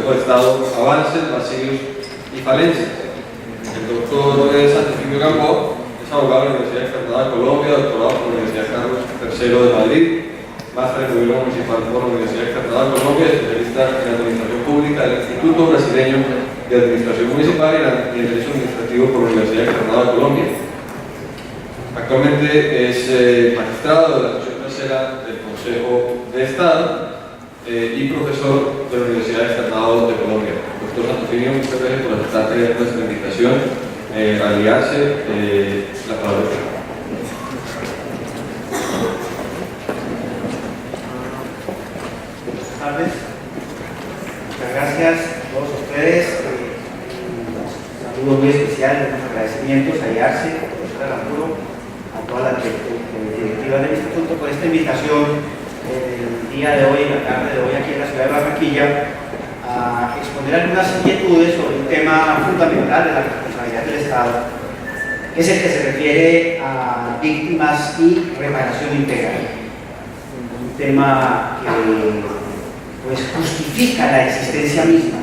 Consejo de Estado avances, vacíos y falencias. El doctor Santofimio Gamboa es abogado de la Universidad Externada de Colombia, doctorado por la Universidad Carlos III de Madrid, máster en Gobierno Municipal por la Universidad Externada de Colombia, especialista en Administración Pública del Instituto Brasileño de Administración Municipal y en Derecho Administrativo por la Universidad Externada de Colombia. Actualmente es magistrado de la Sección Tercera del Consejo de Estado y profesor de la Universidad Externada de Colombia. Doctor Santofimio, muchas gracias por aceptar nuestra invitación a aliarse. La palabra. Buenas tardes. Muchas gracias a todos ustedes. Un saludo muy especial, unos agradecimientos a IARCE, a la profesora Aramburo, a toda la directiva del instituto por esta invitación el día de hoy, en la tarde de hoy, aquí en la ciudad de Barranquilla, a exponer algunas inquietudes sobre un tema fundamental de la responsabilidad del Estado, que es el que se refiere a víctimas y reparación integral. Un tema que pues, justifica la existencia misma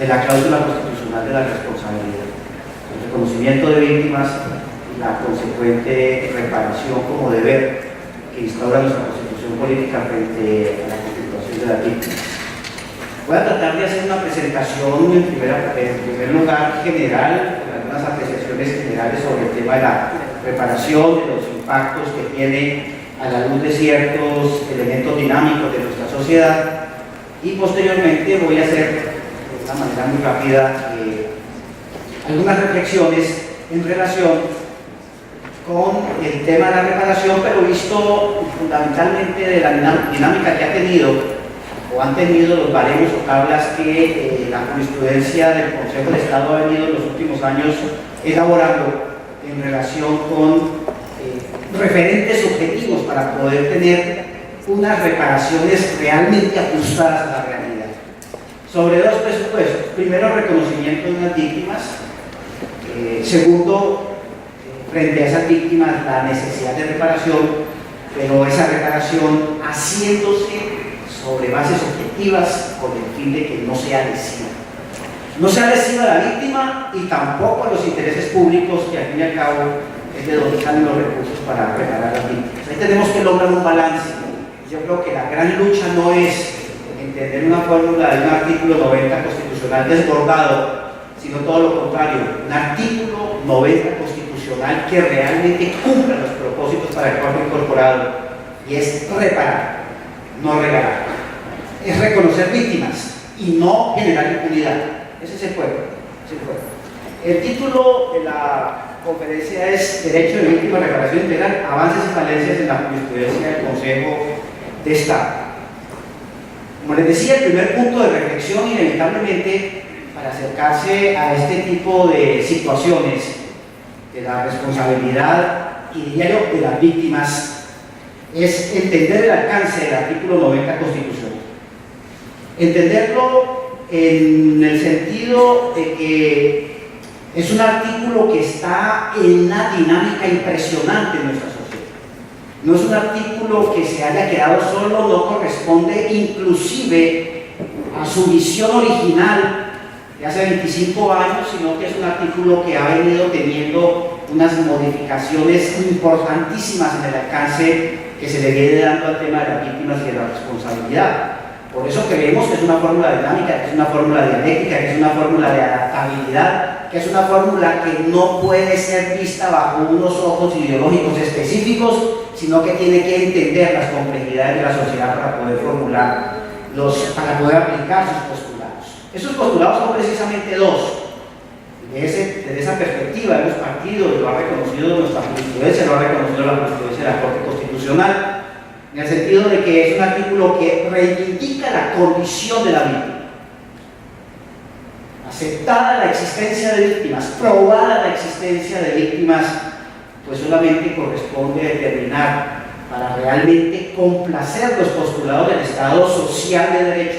de la cláusula constitucional de la responsabilidad, el reconocimiento de víctimas y la consecuente reparación como deber que instaura nuestra Constitución política frente a la constitución de las víctimas. Voy a tratar de hacer una presentación en primer lugar general, con algunas apreciaciones generales sobre el tema de la reparación, de los impactos que tiene a la luz de ciertos elementos dinámicos de nuestra sociedad, y posteriormente voy a hacer de una manera muy rápida algunas reflexiones en relación con el tema de la reparación, pero visto fundamentalmente de la dinámica que ha tenido o han tenido los baremos o tablas que la jurisprudencia del Consejo de Estado ha venido en los últimos años elaborando en relación con referentes objetivos para poder tener unas reparaciones realmente ajustadas a la realidad. Sobre dos presupuestos: primero, reconocimiento de unas víctimas; segundo, frente a esas víctimas, la necesidad de reparación, pero esa reparación haciéndose sobre bases objetivas con el fin de que no sea lesiva. No sea lesiva a la víctima y tampoco a los intereses públicos, que al fin y al cabo es de donde salen los recursos para reparar a las víctimas. Ahí tenemos que lograr un balance. Yo creo que la gran lucha no es entender una fórmula de un artículo 90 constitucional desbordado, sino todo lo contrario, un artículo 90 constitucional que realmente cumpla los propósitos para el cual fue incorporado, y es reparar, no regalar. Es reconocer víctimas y no generar impunidad. Ese es el juego. El título de la conferencia es Derecho de Víctima, Reparación Integral, avances y falencias en la jurisprudencia del Consejo de Estado. Como les decía, el primer punto de reflexión, inevitablemente, para acercarse a este tipo de situaciones de la responsabilidad y, diría yo, de las víctimas, es entender el alcance del artículo 90 constitucional. Entenderlo en el sentido de que es un artículo que está en una dinámica impresionante en nuestra sociedad. No es un artículo que se haya quedado solo, no corresponde inclusive a su visión original de hace 25 años, sino que es un artículo que ha venido teniendo unas modificaciones importantísimas en el alcance que se le viene dando al tema de las víctimas y de la responsabilidad. Por eso creemos que es una fórmula dinámica, que es una fórmula dialéctica, que es una fórmula de adaptabilidad, que es una fórmula que no puede ser vista bajo unos ojos ideológicos específicos, sino que tiene que entender las complejidades de la sociedad para poder formular para poder aplicar sus postulados. Esos postulados son precisamente dos. Desde esa perspectiva hemos partido, y lo ha reconocido nuestra jurisprudencia, lo ha reconocido la jurisprudencia de la Corte Constitucional, en el sentido de que es un artículo que reivindica la condición de la víctima. Aceptada la existencia de víctimas, probada la existencia de víctimas, pues solamente corresponde determinar, para realmente complacer los postulados del Estado social de derecho,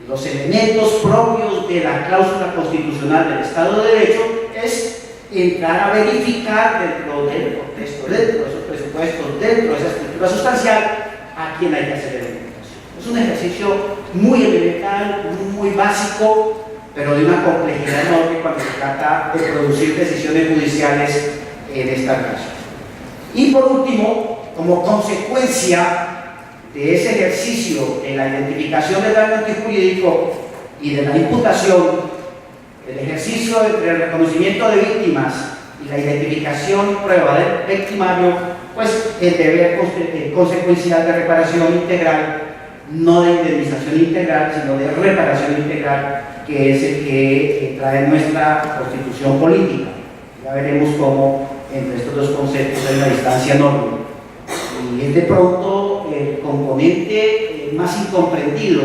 los elementos propios de la cláusula constitucional del Estado de Derecho, es entrar a verificar dentro del contexto, dentro de esos presupuestos, dentro de esa estructura sustancial, a quién hay que hacer el. Es un ejercicio muy elemental, muy básico, pero de una complejidad enorme cuando se trata de producir decisiones judiciales en esta caso. Y por último, como consecuencia de ese ejercicio en la identificación del daño antijurídico y de la imputación, el ejercicio entre el reconocimiento de víctimas y la identificación prueba del victimario, pues el deber consecuencial de reparación integral, no de indemnización integral, sino de reparación integral, que es el que trae nuestra Constitución política. Ya veremos cómo entre estos dos conceptos hay una distancia enorme. Y es de pronto el componente más incomprendido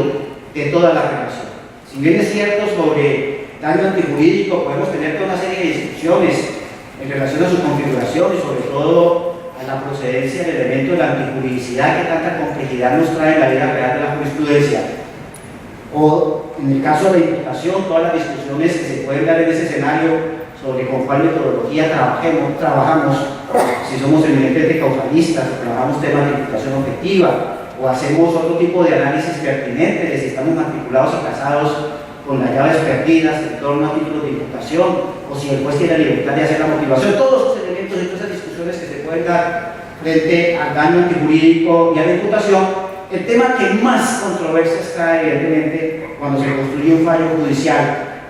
de toda la relación. Si bien es cierto sobre daño antijurídico, podemos tener toda una serie de discusiones en relación a su configuración y sobre todo a la procedencia del elemento de la antijuridicidad que tanta complejidad nos trae en la vida real de la jurisprudencia. O en el caso de la imputación, todas las discusiones que se pueden dar en ese escenario sobre con cuál metodología trabajamos, si somos eminentemente causalistas, o trabajamos temas de imputación objetiva, o hacemos otro tipo de análisis pertinente de si estamos matriculados y casados con las llaves perdidas en torno a títulos de imputación, o si el juez tiene la libertad de hacer la motivación, todos esos elementos y todas esas discusiones que se pueden dar frente al daño antijurídico y a la imputación. El tema que más controversias trae, evidentemente, cuando se construye un fallo judicial,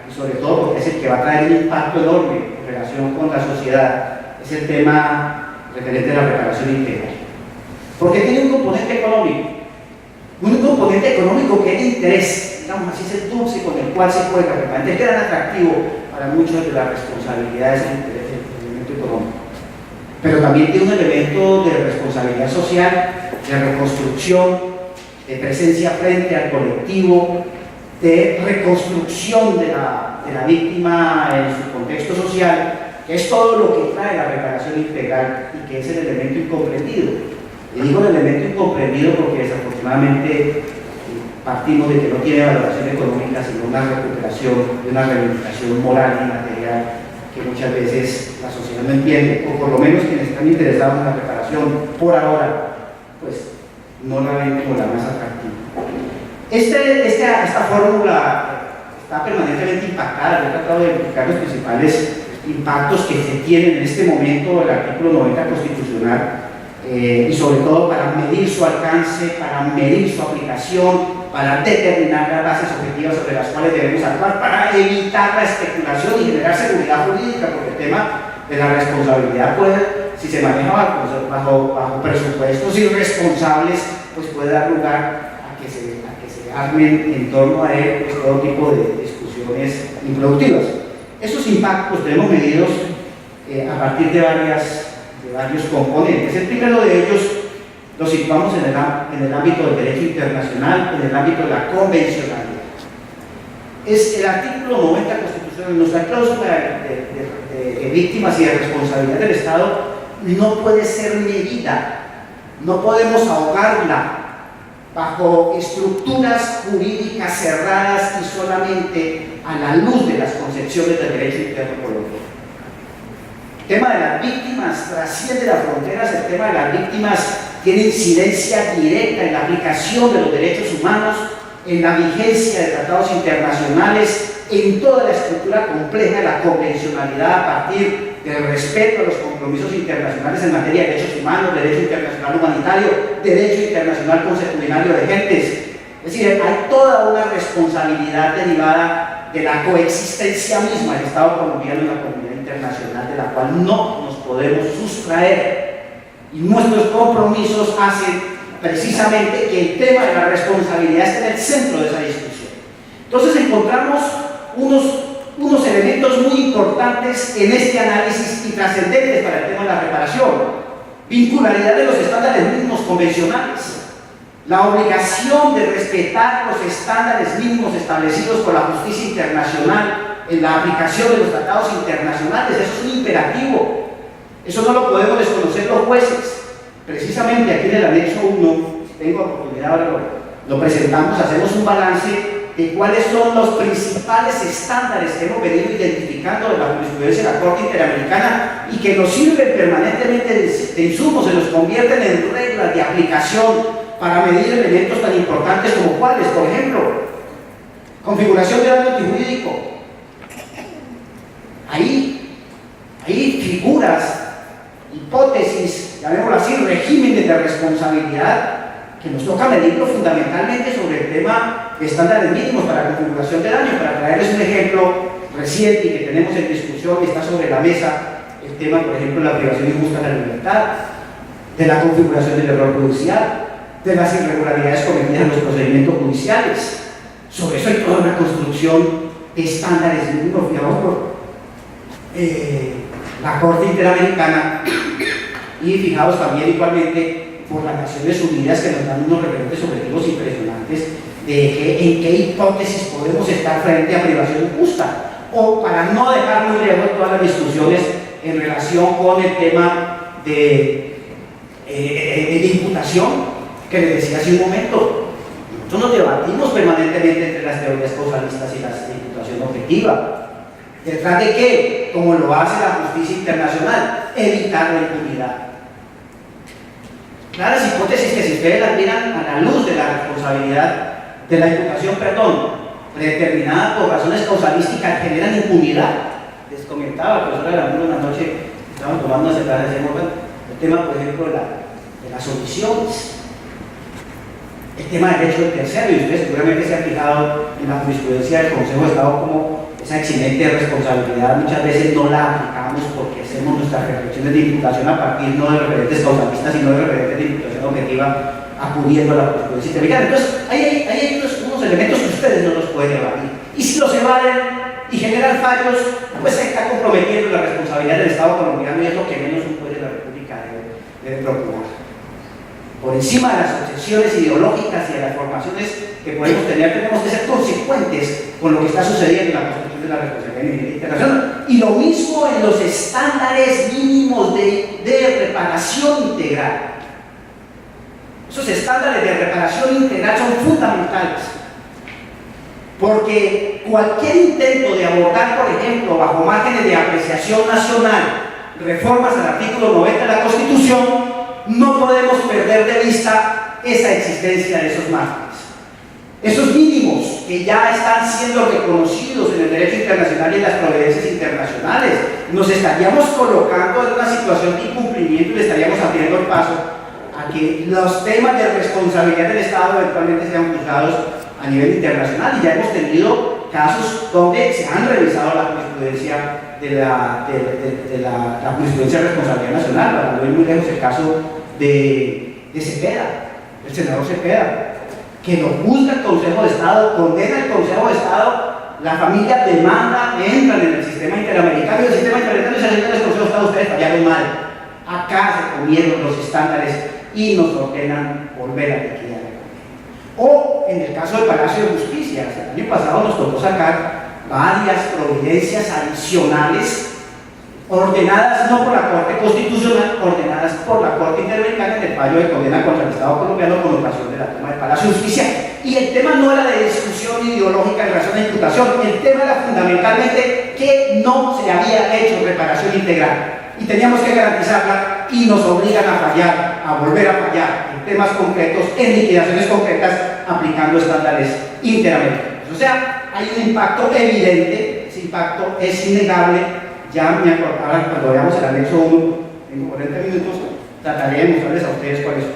y sobre todo porque es el que va a traer un impacto enorme en relación con la sociedad, es el tema referente a la reparación integral. Porque tiene un componente económico que es de interés, digamos así, es el dulce con el cual se juega, realmente es gran atractivo para muchos de las responsabilidades del elemento económico. Pero también tiene un elemento de responsabilidad social, de reconstrucción, de presencia frente al colectivo, de reconstrucción de la víctima en su contexto social, que es todo lo que trae la reparación integral y que es el elemento incomprendido. Y digo el elemento incomprendido porque desafortunadamente partimos de que no tiene valoración económica, sino una recuperación de una reivindicación moral y material que muchas veces la sociedad no entiende, o por lo menos quienes están interesados en la reparación por ahora, pues no la ven como la más atractiva. Esta fórmula está permanentemente impactada. Yo he tratado de explicar los principales impactos que se tienen en este momento del artículo 90 constitucional, y sobre todo para medir su alcance, para medir su aplicación, para determinar las bases objetivas sobre las cuales debemos actuar, para evitar la especulación y generar seguridad jurídica, porque el tema de la responsabilidad puede, si se maneja bajo presupuestos irresponsables, pues puede dar lugar a que se armen en torno a él pues, todo tipo de discusiones improductivas. Esos impactos tenemos medidos a partir de varios componentes. El primero de ellos lo situamos en el ámbito del derecho internacional, en el ámbito de la convencionalidad. Es el artículo 90 constitucional, nuestra cláusula de víctimas y de responsabilidad del Estado no puede ser medida, no podemos ahogarla bajo estructuras jurídicas cerradas y solamente a la luz de las concepciones del derecho interno colombiano. El tema de las víctimas trasciende las fronteras, el tema de las víctimas tiene incidencia directa en la aplicación de los derechos humanos, en la vigencia de tratados internacionales, en toda la estructura compleja de la convencionalidad a partir del respeto a los compromisos internacionales en materia de derechos humanos, derecho internacional humanitario, derecho internacional consuetudinario de gentes. Es decir, hay toda una responsabilidad derivada de la coexistencia misma del Estado colombiano y la comunidad internacional, de la cual no nos podemos sustraer. Y nuestros compromisos hacen precisamente que el tema de la responsabilidad esté en el centro de esa discusión. Entonces encontramos unos elementos muy importantes en este análisis y trascendentes para el tema de la reparación. Vincularidad de los estándares mínimos convencionales, la obligación de respetar los estándares mínimos establecidos por la justicia internacional en la aplicación de los tratados internacionales. Eso es un imperativo, eso no lo podemos desconocer los jueces. Precisamente aquí en el anexo 1, si tengo oportunidad ahora lo presentamos, hacemos un balance de cuáles son los principales estándares que hemos venido identificando de la jurisprudencia de la Corte Interamericana y que nos sirven permanentemente de insumos, se los convierten en reglas de aplicación para medir elementos tan importantes como cuáles, por ejemplo, Configuración de daño antijurídico. Ahí figuras, hipótesis, llamémoslo así, regímenes de responsabilidad que nos toca medirlo fundamentalmente sobre el tema de estándares mínimos para configuración de daño. Para traerles un ejemplo reciente y que tenemos en discusión y está sobre la mesa, el tema, por ejemplo, de la privación injusta de la libertad, de la configuración del error judicial, de las irregularidades cometidas en los procedimientos judiciales. Sobre eso hay toda una construcción de estándares mínimos fijados por la Corte Interamericana y fijados también igualmente por las Naciones Unidas, que nos dan unos referentes objetivos impresionantes de en qué hipótesis podemos estar frente a privación injusta, o para no dejar muy lejos todas las discusiones en relación con el tema de imputación que les decía hace un momento. Nosotros nos debatimos permanentemente entre las teorías causalistas y la imputación objetiva. ¿Detrás de qué? Como lo hace la justicia internacional, evitar la impunidad. Claras hipótesis que si ustedes las miran a la luz de la responsabilidad de la imputación, predeterminada por razones causalísticas, generan impunidad. Les comentaba, el profesor Arangulo una noche, estábamos tomando una cerveza, decíamos, el tema, por ejemplo, de las omisiones, el tema del derecho del tercero, y ustedes seguramente se han fijado en la jurisprudencia del Consejo de Estado como esa eximente responsabilidad muchas veces no la aplicamos porque hacemos nuestras reflexiones de imputación a partir no de referentes causalistas, sino de referentes de imputación objetiva, acudiendo a la jurisprudencia interamericana. Entonces, hay unos elementos que ustedes no los pueden evadir. Y si los evaden y generan fallos, pues se está comprometiendo la responsabilidad del Estado colombiano, y es lo que menos un juez de la República debe procurar. Por encima de las obsesiones ideológicas y de las formaciones que podemos tener, tenemos que ser consecuentes con lo que está sucediendo en la construcción de la responsabilidad internacional. Y lo mismo en los estándares mínimos de reparación integral. Esos estándares de reparación integral son fundamentales, porque cualquier intento de abordar, por ejemplo, bajo márgenes de apreciación nacional, reformas al artículo 90 de la Constitución, no podemos perder de vista esa existencia de esos márgenes. Esos mínimos que ya están siendo reconocidos en el derecho internacional y en las providencias internacionales, nos estaríamos colocando en una situación de incumplimiento y le estaríamos abriendo el paso a que los temas de responsabilidad del Estado eventualmente sean juzgados a nivel internacional. Y ya hemos tenido casos donde se han revisado la jurisprudencia de la jurisprudencia de responsabilidad nacional. Para no ir muy lejos, el caso de Cepeda, el senador Cepeda, que lo juzga el Consejo de Estado, condena el Consejo de Estado, la familia demanda, entran en el sistema interamericano, y el sistema interamericano dice: señores, el Consejo de Estado, ustedes fallaron mal, acá se comieron los estándares y nos ordenan volver a liquidar. O en el caso del Palacio de Justicia, el año pasado nos tocó sacar varias providencias adicionales ordenadas no por la Corte Constitucional, ordenadas por la Corte Interamericana en el fallo de condena contra el Estado colombiano con ocasión de la toma del Palacio de Justicia. Y el tema no era de discusión ideológica en relación a la imputación, el tema era fundamentalmente que no se había hecho reparación integral y teníamos que garantizarla, y nos obligan a fallar, a volver a fallar en temas concretos, en liquidaciones concretas, aplicando estándares interamericanos. O sea, hay un impacto evidente, ese impacto es innegable. Ya me acuerdo, ahora cuando veamos el anexo 1, en 40 minutos, trataré de mostrarles a ustedes cuáles son.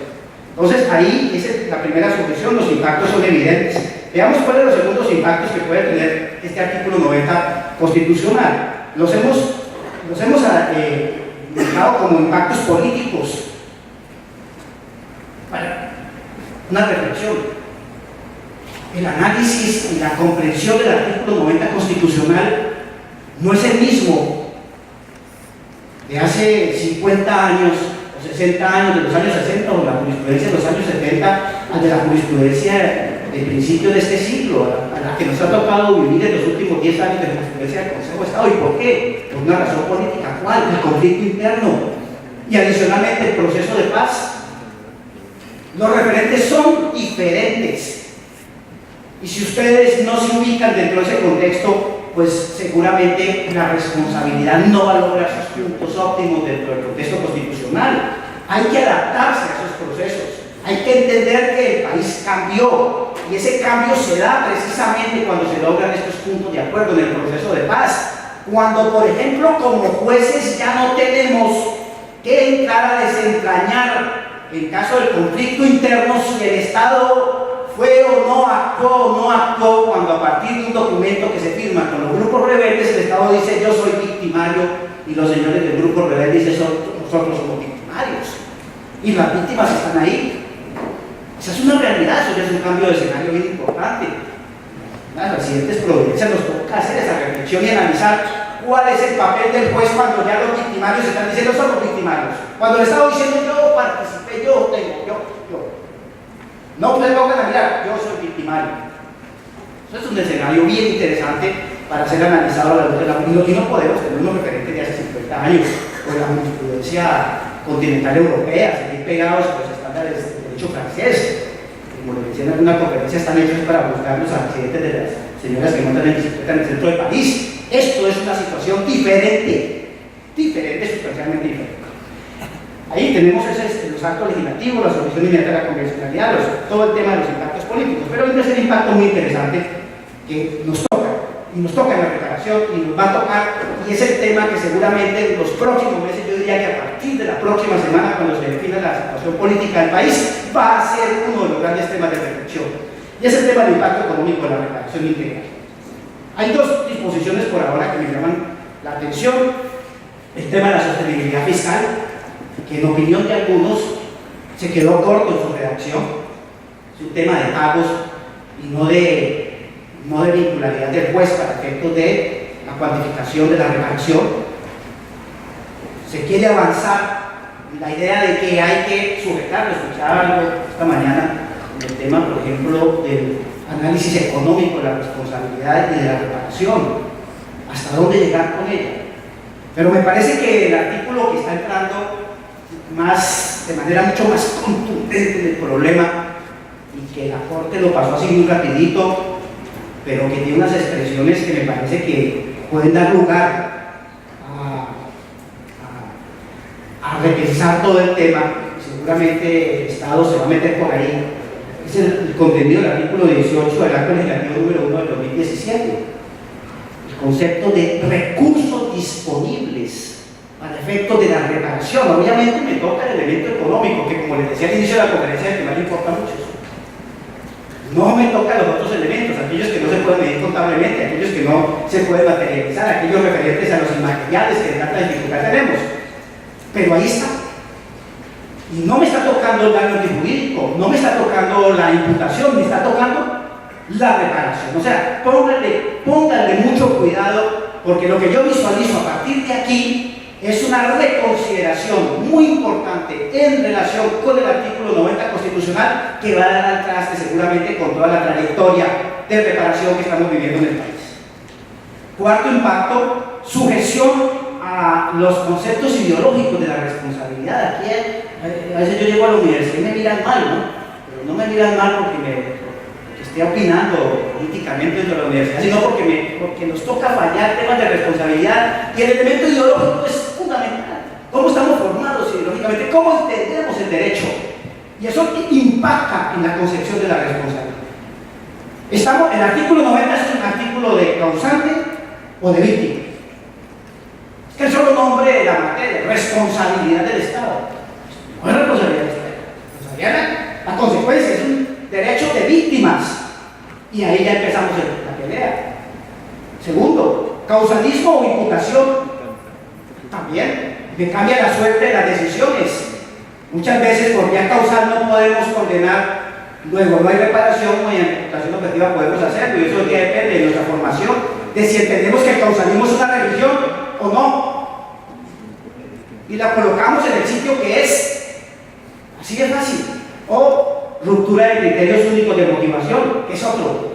Entonces, ahí es la primera sujeción, los impactos son evidentes. Veamos cuáles son los segundos impactos que puede tener este artículo 90 constitucional. Los hemos dejado como impactos políticos. Bueno, una reflexión. El análisis y la comprensión del artículo 90 constitucional no es el mismo de hace 50 años o 60 años, de los años 60 o la jurisprudencia de los años 70, al de la jurisprudencia del principio de este siglo, a la que nos ha tocado vivir en los últimos 10 años de la jurisprudencia del Consejo de Estado. ¿Y por qué? Por una razón política. ¿Cuál? El conflicto interno y adicionalmente el proceso de paz. Los referentes son diferentes, y si ustedes no se ubican dentro de ese contexto, pues seguramente la responsabilidad no va a lograr sus puntos óptimos dentro del contexto constitucional. Hay que adaptarse a esos procesos, hay que entender que el país cambió y ese cambio se da precisamente cuando se logran estos puntos de acuerdo en el proceso de paz. Cuando, por ejemplo, como jueces ya no tenemos que entrar a desentrañar, en caso del conflicto interno, si el Estado fue o no actuó, cuando a partir de un documento que se firma con los grupos rebeldes, el Estado dice yo soy victimario y los señores del grupo rebelde dicen nosotros somos victimarios. Y las víctimas están ahí. Esa es una realidad, eso ya es un cambio de escenario bien importante. Las residentes providencias nos toca hacer esa reflexión y analizar cuál es el papel del juez cuando ya los victimarios están diciendo somos victimarios. Cuando el Estado diciendo yo participé, yo tengo, yo. No me pongan a mirar, yo soy victimario. Eso es un escenario bien interesante para ser analizado a la luz de la opinión. Y no podemos tener unos referentes de hace 50 años con la jurisprudencia continental europea, seguir pegados a los estándares de derecho francés. Como les decía en alguna conferencia, están hechos para buscar los accidentes de las señoras que montan en bicicleta en el centro de París. Esto es una situación diferente, sustancialmente diferente. Ahí tenemos los actos legislativos, la solución inmediata de la convencionalidad, todo el tema de los impactos políticos. Pero hay un tercer impacto muy interesante que nos toca en la reparación y nos va a tocar, y es el tema que seguramente en los próximos meses, yo diría que a partir de la próxima semana, cuando se defina la situación política del país, va a ser uno de los grandes temas de reflexión. Y es el tema del impacto económico de la reparación integral. Hay dos disposiciones por ahora que me llaman la atención. El tema de la sostenibilidad fiscal, que en opinión de algunos se quedó corto en su redacción. Es un tema de pagos y no de vincularidad del juez para efectos de la cuantificación de la reparación. Se quiere avanzar la idea de que hay que sujetarlo. Escuchaba algo esta mañana el tema, por ejemplo, del análisis económico de la responsabilidad y de la reparación. ¿Hasta dónde llegar con ella? Pero me parece que el artículo que está entrando de manera mucho más contundente en el problema, y que la Corte lo pasó así muy rapidito, pero que tiene unas expresiones que me parece que pueden dar lugar a repensar todo el tema. Seguramente el Estado se va a meter por ahí. Es el contenido del artículo 18 del acto legislativo número 1 del 2017. El concepto de recursos disponibles para efectos de la reparación. Obviamente me toca el elemento económico, que como les decía al inicio de la conferencia, que más le importa mucho. No me tocan los otros elementos, aquellos que no se pueden medir contablemente, aquellos que no se pueden materializar, aquellos referentes a los inmateriales que de tanta dificultad tenemos. Pero ahí está. Y no me está tocando el daño jurídico, no me está tocando la imputación, me está tocando la reparación. O sea, pónganle mucho cuidado, porque lo que yo visualizo a partir de aquí es una reconsideración muy importante en relación con el artículo 90 constitucional, que va a dar al traste seguramente con toda la trayectoria de reparación que estamos viviendo en el país. Cuarto impacto, sujeción a los conceptos ideológicos de la responsabilidad. Aquí a veces yo llego a la universidad y me miran mal, ¿no? Pero no me miran mal porque esté opinando políticamente dentro de la universidad, sino porque nos toca fallar temas de responsabilidad, y el elemento ideológico es fundamental. ¿Cómo estamos formados ideológicamente? ¿Cómo entendemos el derecho? Y eso impacta en la concepción de la responsabilidad. El artículo 90 es un artículo de causante o de víctima. Es que el solo nombre de la materia, responsabilidad del Estado. No es responsabilidad del Estado. La consecuencia es un derecho de víctimas. Y ahí ya empezamos la pelea. Segundo, causalismo o imputación. También me cambia la suerte de las decisiones. Muchas veces por vía causal no podemos condenar, luego no hay reparación, o en imputación objetiva podemos hacerlo, y eso ya depende de nuestra formación, de si entendemos que el causalismo es una religión o no, y la colocamos en el sitio que es. Así de fácil. O ruptura de criterios únicos de motivación, que es otro.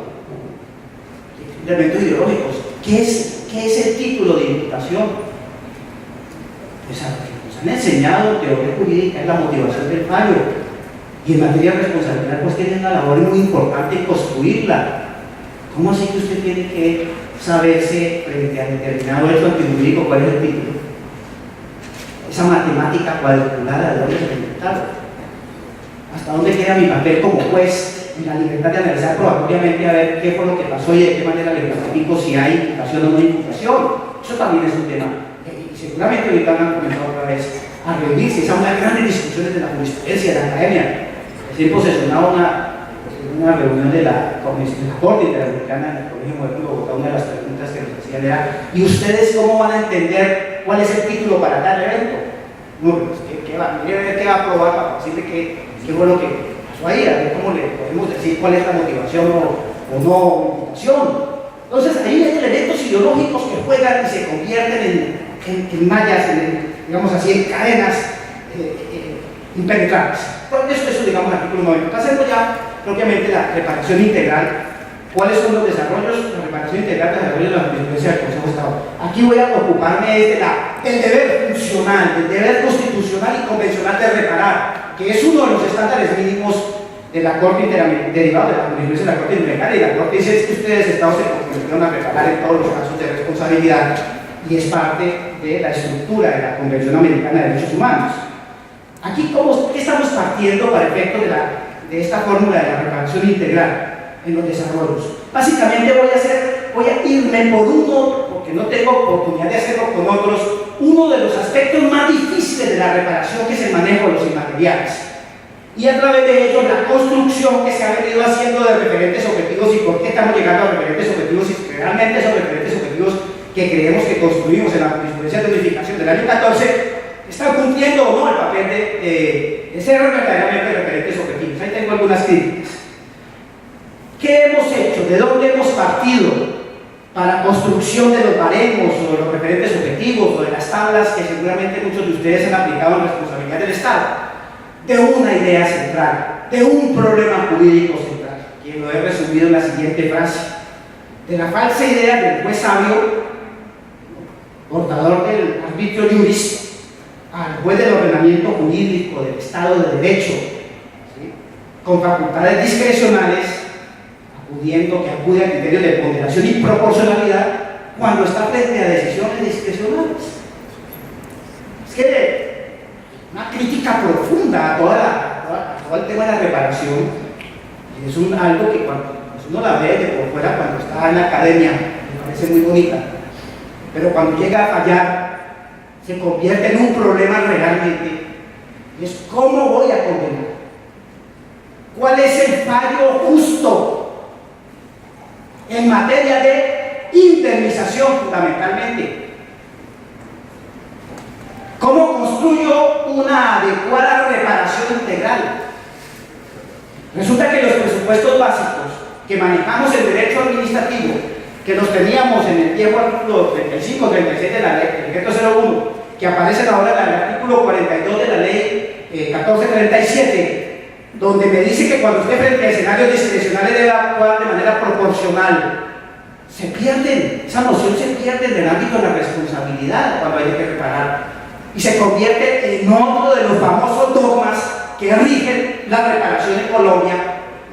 Elementos ideológicos. ¿Qué es el título de imputación? Pues a lo que nos han enseñado en teoría jurídica es la motivación del fallo. Y en materia de responsabilidad, pues tiene una labor muy importante en construirla. ¿Cómo así que usted tiene que saberse frente a determinado hecho antijurídico cuál es el título? Esa matemática cuadriculada de dónde se ha inventado. ¿Hasta dónde queda mi papel como juez y la libertad de analizar probatoriamente a ver qué fue lo que pasó y de qué manera le justifico si hay imputación o no imputación. Eso también es un tema. Y seguramente ahorita van a comenzar otra vez a reunirse. Esas son las grandes discusiones de la jurisprudencia, de la academia. Recién posesionaba una reunión de la Corte Interamericana en el Colegio Moderno de Bogotá. Una de las preguntas que nos hacían era: ¿y ustedes cómo van a entender cuál es el título para tal evento? No, pues, ¿qué va a probar para decirle qué fue lo que pasó ahí? A ver cómo le podemos decir cuál es la motivación o no motivación. Entonces, ahí hay elementos ideológicos que juegan y se convierten en mallas, digamos así, en cadenas impenetrables. Por eso, digamos, artículo 90. Pasemos ya propiamente la reparación integral. ¿Cuáles son los desarrollos? La reparación integral de desarrollo de la jurisprudencia del Consejo de Estado. Aquí voy a ocuparme del deber funcional, del deber constitucional y convencional de reparar, que es uno de los estándares mínimos de la Corte Interamericana, derivado de la jurisprudencia de la Corte Interamericana, y la Corte dice que ustedes, Estados, se comprometieron a reparar en todos los casos de responsabilidad, y es parte de la estructura de la Convención Americana de Derechos Humanos. Aquí, ¿qué estamos partiendo para efecto de esta fórmula de la reparación integral en los desarrollos? Básicamente voy a irme por uno, porque no tengo oportunidad de hacerlo con otros, uno de los aspectos más difíciles de la reparación, que es el manejo de los inmateriales. Y a través de ello, la construcción que se ha venido haciendo de referentes objetivos y por qué estamos llegando a referentes objetivos y realmente esos referentes objetivos que creemos que construimos en la jurisprudencia de unificación del año 14 están cumpliendo o no el papel de ser verdaderamente referentes objetivos. Ahí tengo algunas críticas. ¿Qué hemos hecho? ¿De dónde hemos partido para construcción de los baremos o de los referentes objetivos o de las tablas que seguramente muchos de ustedes han aplicado en responsabilidad del Estado? De una idea central, de un problema jurídico central, que lo he resumido en la siguiente frase: de la falsa idea del juez sabio, portador del arbitrio juris, al juez del ordenamiento jurídico del Estado de Derecho, ¿sí?, con facultades discrecionales, que acude a criterios de ponderación y proporcionalidad cuando está frente a decisiones discrecionales. Es que una crítica profunda a todo el tema de la reparación, y es algo que cuando uno la ve de por fuera, cuando está en la academia, me parece muy bonita, pero cuando llega a fallar, se convierte en un problema realmente. Es cómo voy a condenar, cuál es el fallo justo en materia de indemnización, fundamentalmente. ¿Cómo construyo una adecuada reparación integral? Resulta que los presupuestos básicos que manejamos en derecho administrativo, que los teníamos en el viejo artículo 35, 36 de la ley, el decreto 01, que aparecen ahora en el artículo 42 de la ley 1437, donde me dice que cuando esté frente a escenarios discrecionales debe actuar de manera proporcional. Se pierden, esa noción se pierde en el ámbito de la responsabilidad cuando hay que reparar, y se convierte en otro de los famosos dogmas que rigen la reparación en Colombia,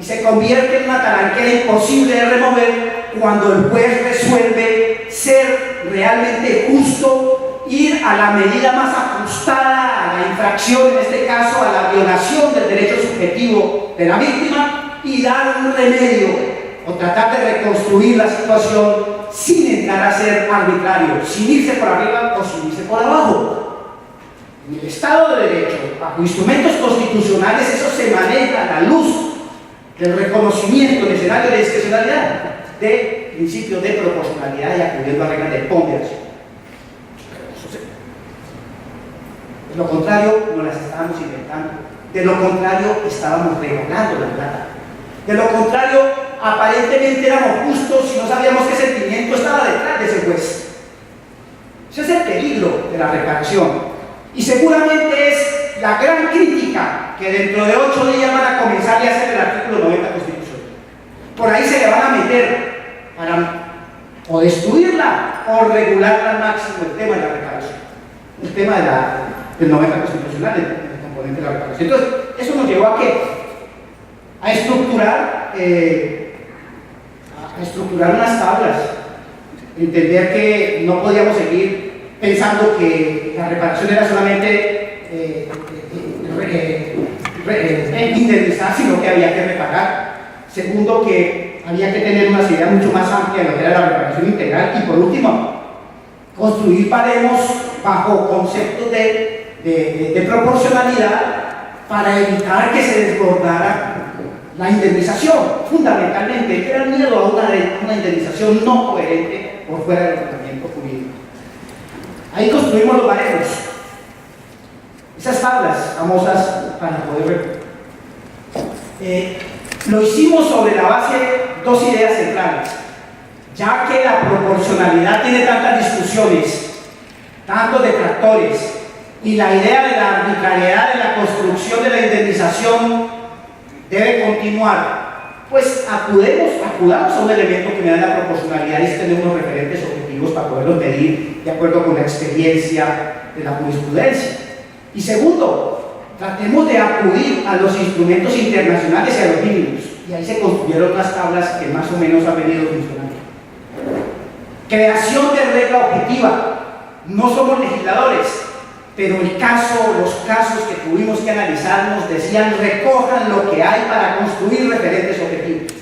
y se convierte en una talanquera imposible de remover cuando el juez resuelve ser realmente justo, ir a la medida más ajustada a la infracción, en este caso a la violación del derecho subjetivo de la víctima, y dar un remedio o tratar de reconstruir la situación sin entrar a ser arbitrario, sin irse por arriba o sin irse por abajo. En el Estado de Derecho, bajo instrumentos constitucionales, eso se maneja a la luz del reconocimiento en escenario de discrecionalidad, de principios de proporcionalidad y acudiendo a reglas de ponderación. De lo contrario, no las estábamos inventando. De lo contrario, estábamos regalando la plata. De lo contrario, aparentemente éramos justos y no sabíamos qué sentimiento estaba detrás de ese juez. Ese es el peligro de la reparación. Y seguramente es la gran crítica que dentro de 8 días van a comenzar a hacer el artículo 90 de la Constitución. Por ahí se le van a meter para o destruirla o regularla al máximo el tema de la reparación, el tema del 90 constitucional, el componente de la reparación. Entonces, eso nos llevó a qué? A estructurar unas tablas, entender que no podíamos seguir pensando que la reparación era solamente indemnizar, sino que había que reparar. Segundo, que había que tener una idea mucho más amplia de lo que era la reparación integral. Y por último, construir baremos bajo conceptos de proporcionalidad para evitar que se desbordara la indemnización. Fundamentalmente, era el miedo a una indemnización no coherente por fuera del ordenamiento jurídico. Ahí construimos los baremos. Esas tablas famosas para poder lo hicimos sobre la base de dos ideas centrales, ya que la proporcionalidad tiene tantas discusiones, tantos detractores, y la idea de la arbitrariedad de la construcción de la indemnización debe continuar, pues acudamos a un elemento que me da la proporcionalidad y es tener unos referentes objetivos para poderlos medir de acuerdo con la experiencia de la jurisprudencia. Y segundo, tratemos de acudir a los instrumentos internacionales y a los mínimos. Y ahí se construyeron unas tablas que más o menos han venido funcionando. Creación de regla objetiva. No somos legisladores, pero los casos que tuvimos que analizar nos decían: recojan lo que hay para construir referentes objetivos.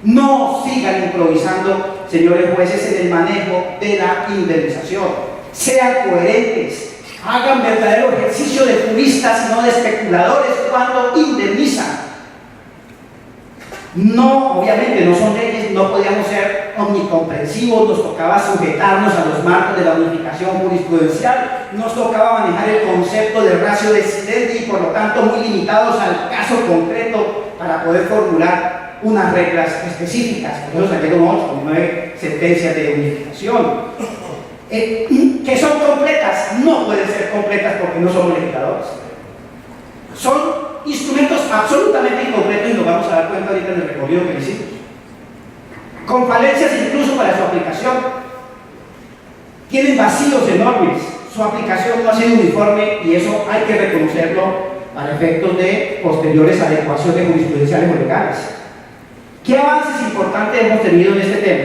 No sigan improvisando, señores jueces, en el manejo de la indemnización. Sean coherentes. Hagan verdadero ejercicio de juristas y no de especuladores cuando indemnizan. No, obviamente no son leyes, no podíamos ser omnicomprensivos, nos tocaba sujetarnos a los marcos de la unificación jurisprudencial, nos tocaba manejar el concepto de ratio decidendi y por lo tanto muy limitados al caso concreto para poder formular unas reglas específicas. Por eso salieron 8 o 9 sentencias de unificación. Que son completas, no pueden ser completas porque no somos legisladores. Son instrumentos absolutamente incompletos y nos vamos a dar cuenta ahorita en el recorrido que hicimos. Con falencias incluso para su aplicación. Tienen vacíos enormes. Su aplicación no ha sido uniforme y eso hay que reconocerlo para efectos de posteriores adecuaciones jurisprudenciales o legales. ¿Qué avances importantes hemos tenido en este tema?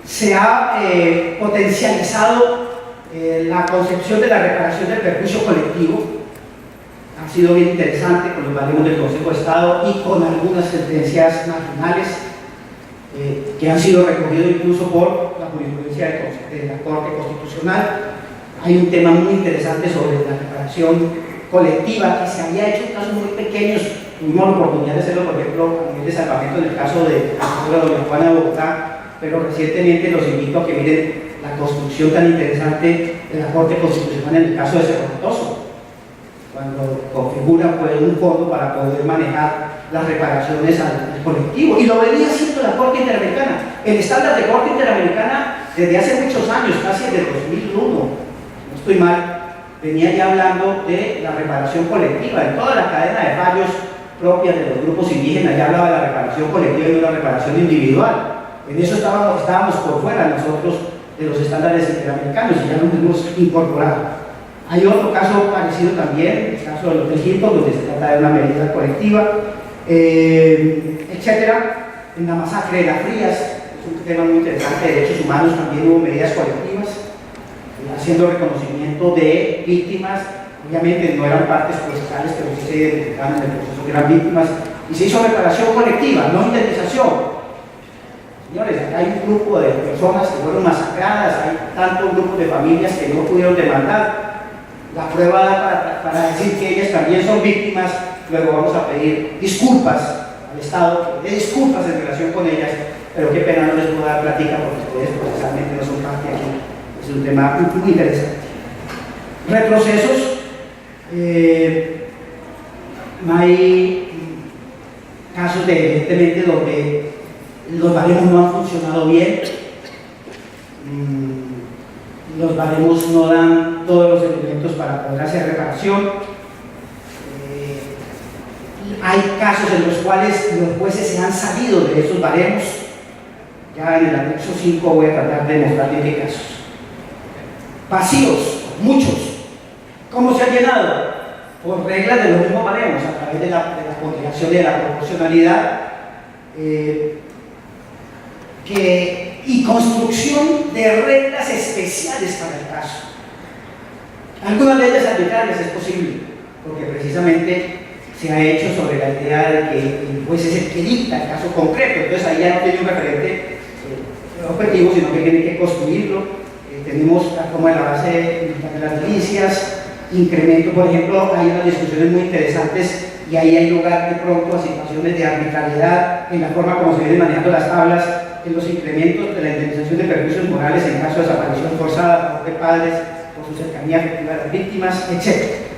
Se ha potencializado la concepción de la reparación del perjuicio colectivo. Ha sido bien interesante con los baremos del Consejo de Estado y con algunas sentencias nacionales que han sido recogidos incluso por la jurisprudencia de la Corte Constitucional. Hay un tema muy interesante sobre la reparación colectiva que se había hecho en casos muy pequeños. Tuvimos la oportunidad de hacerlo, por ejemplo, a nivel de salvamento en el caso de la señora doña Juana de Bogotá, pero recientemente los invito a que miren la construcción tan interesante de la Corte Constitucional en el caso de Cerro Matoso, cuando configura pues, un fondo para poder manejar las reparaciones al colectivo. Y lo venía haciendo la Corte Interamericana. El estándar de Corte Interamericana desde hace muchos años, casi desde 2001, no estoy mal, venía ya hablando de la reparación colectiva. En toda la cadena de fallos propias de los grupos indígenas ya hablaba de la reparación colectiva y no la reparación individual. En eso estábamos por fuera nosotros de los estándares interamericanos y ya nos hemos incorporado. Hay otro caso parecido también, el caso de los Egiptos, donde se trata de una medida colectiva, etcétera. En la masacre de las Frías, es un tema muy interesante, de derechos humanos, también hubo medidas colectivas, haciendo reconocimiento de víctimas. Obviamente no eran partes procesales, pero sí se identificaban en el proceso que eran víctimas, y se hizo reparación colectiva, no indemnización. Señores, acá hay un grupo de personas que fueron masacradas, hay tantos grupos de familias que no pudieron demandar. La prueba da para decir que ellas también son víctimas. Luego vamos a pedir disculpas al Estado, que dé disculpas en relación con ellas, pero qué pena no les puedo dar plática porque ustedes procesalmente no son parte aquí. Es un tema muy interesante. Retrocesos. Hay casos de, evidentemente, donde los baremos no han funcionado bien, los baremos no dan todos los elementos para poder hacer reparación. Hay casos en los cuales los jueces se han salido de esos baremos. Ya en el anexo 5 voy a tratar de mostrarles qué casos. Vacíos, muchos. ¿Cómo se han llenado? Por reglas de los mismos baremos, a través de la ponderación de la proporcionalidad y construcción de reglas especiales para el caso. Algunas leyes arbitrarias es posible, porque precisamente se ha hecho sobre la idea de que el juez es el que dicta el caso concreto, entonces ahí ya no tiene un referente objetivo, sino que tiene que construirlo. Tenemos la toma de la base de las milicias, incremento, por ejemplo, hay unas discusiones muy interesantes y ahí hay lugar de pronto a situaciones de arbitrariedad en la forma como se vienen manejando las tablas, en los incrementos de la indemnización de perjuicios morales en caso de desaparición forzada por padres, por su cercanía afectiva a las víctimas, etc.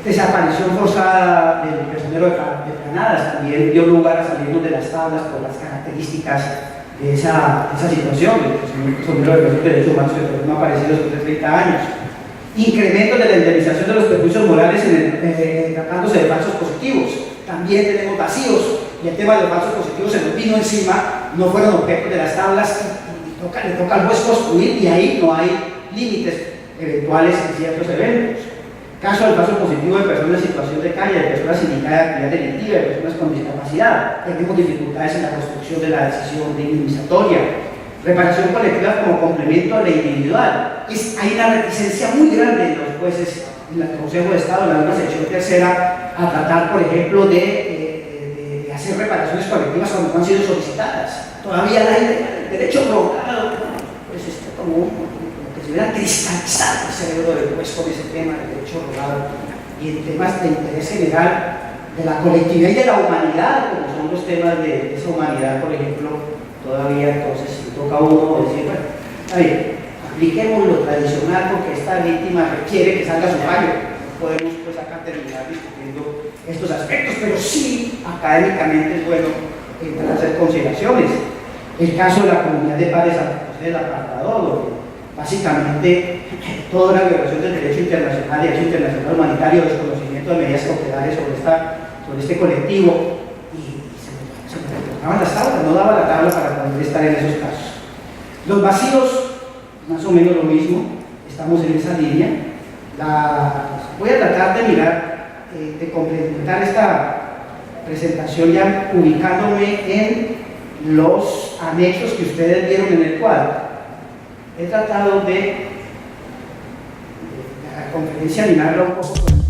Desaparición forzada del personero de Granadas también dio lugar a salirnos de las tablas por las características de esa situación. El personero de derechos humanos que no ha aparecido después de 30 años. Incremento de la indemnización de los perjuicios morales tratándose de falsos positivos. También tenemos vacíos y el tema de los falsos positivos se nos vino encima, no fueron objeto de las tablas y le toca al juez construir y ahí no hay límites eventuales en ciertos eventos. Caso del falso positivo de personas en situación de calle, de personas indicadas de actividad delictiva, de personas con discapacidad. Tenemos dificultades en la construcción de la decisión de indemnizatoria. Reparación colectiva como complemento a la individual. Hay una reticencia muy grande en los jueces, en el Consejo de Estado, en la misma sección tercera, a tratar, por ejemplo, de hacer reparaciones colectivas cuando no han sido solicitadas. Todavía hay el derecho rogado, pues está como que se hubiera cristalizado el cerebro del juez con ese tema del derecho rogado y en temas de interés general de la colectividad y de la humanidad, como son los temas de esa humanidad, por ejemplo, todavía. Entonces si toca a uno decir, bueno, a ver, apliquemos lo tradicional porque esta víctima requiere que salga su fallo. No podemos pues acá terminar discutiendo estos aspectos, pero sí académicamente es bueno entrar a hacer consideraciones. El caso de la comunidad de padres Santa José del Apartador, donde básicamente toda la violación del derecho internacional, derecho internacional humanitario, desconocimiento de medidas cautelares sobre este colectivo, y se me retornaban las tablas, no daba la tabla para poder estar en esos casos. Los vacíos, más o menos lo mismo, estamos en esa línea. Voy a tratar de mirar, de complementar esta presentación ya ubicándome en los anexos que ustedes vieron en el cuadro. He tratado de la conferencia animarla un poco con